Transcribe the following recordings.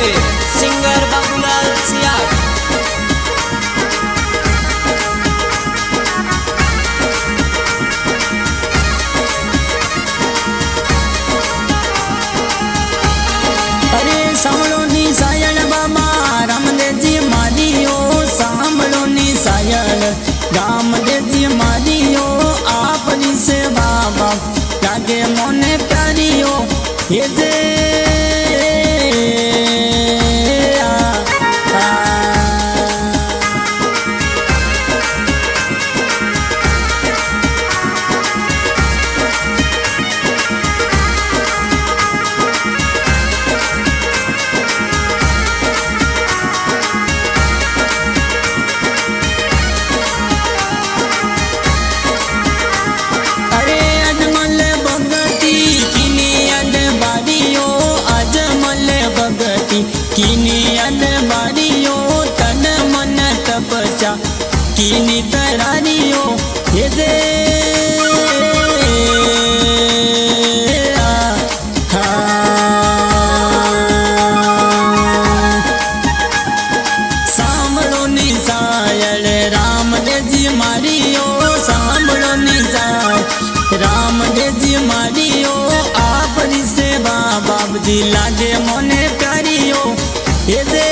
છે સિંગર બાબુલાલ સિયાર। અરે સાંભળો ની સાયણ બાબા રામદેવજી મારીઓ, સાંભળો ની સાયણ રામદેવજી મારીઓ, આપની સેવા બાપ લાગે મને પ્યારીઓ હે જે कीनी अनबारियो तन मन तपस्या कीनी तरारियो हे दे सांभळो नी सायळ रामदेवजी मारियो, सांभळो नी सायळ रामदेवजी मारियो, आपनी सेवा बापजी लागे मोने प्यारियो हे दे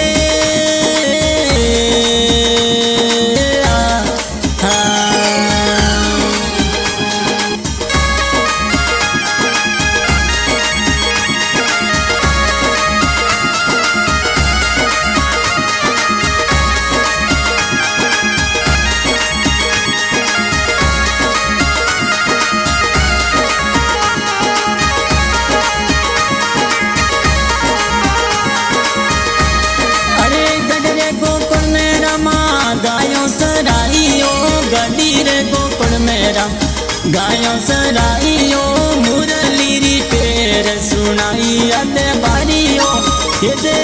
गायों सराइयो मुरली री टेर सुनाई अदे बारियो हे दे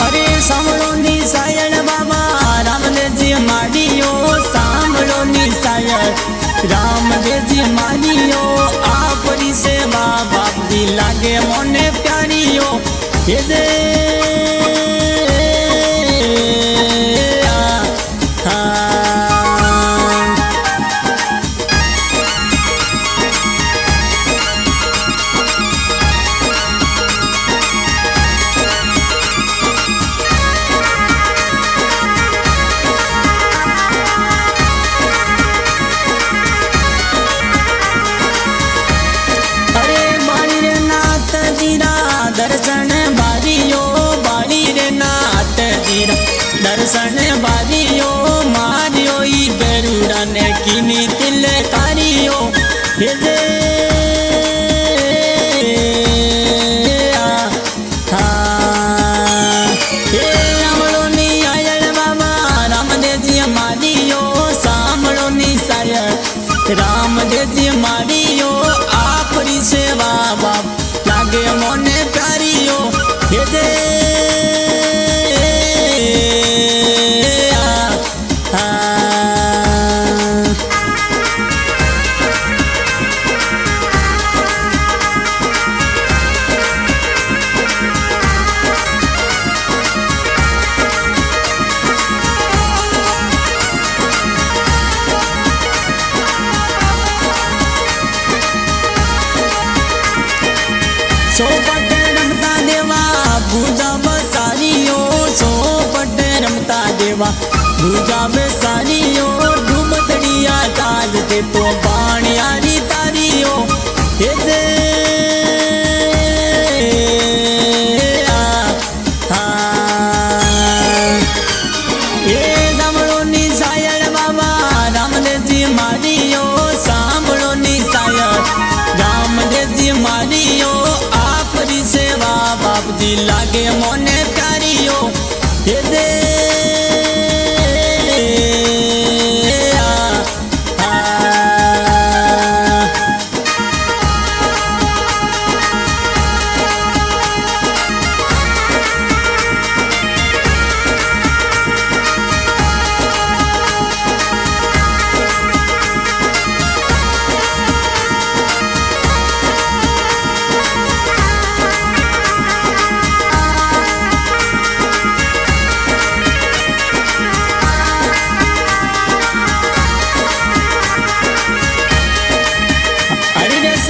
अरे सांभळो नी सायण बाबा रामदेवजी मारियो, सांभळो नी सायण रामदेवजी मारियो, आपनी सेवा बापजी लागे मोने प्यारियो हे दे दर्शन बारियो बाड़ी रे नाथ जीरा दर्शन बारियो मारियो ई गरुड़ा ने किनी तिल कारियो हे दे सांभळो नी आयल बाबा रामदेवजी मारियो, सांभळो नी सायण रामदेवजी मारियो, आपरी सेवा बाप लागे मोने प्यारियो हे दे सोपट रमता देवा भूजा बसारियो, सोपट रमता देवा भूजा बसारियो, डूबतड़िया ताज ते तो बाणियारी तारियो हे दे सांभळो नी सायण बाबा रामदेवजी मारियो, सांभळो नी सायण रामदेवजी मारियो, आपरी सेवा बापजी लागे मोने प्यारियो हे दे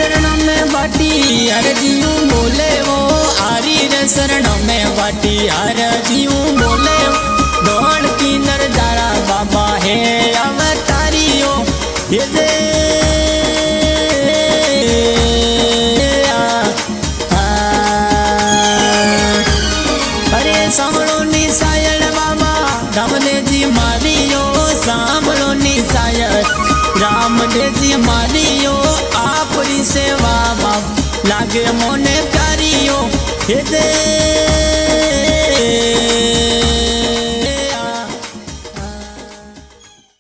शरणों में बाटी अर्जियों बोले वो आरी रे शरणों में बाटी अर्जियों बोले दौड़ की नरजारा बाबा है अवतारियों ये दे अरे सांभळो नी सायण बाबा रामदेवजी मारियो सांभळो नी सायण रामदेवजी मारियो आपरी सेवा बाप लागे मोने प्यारियो हे दे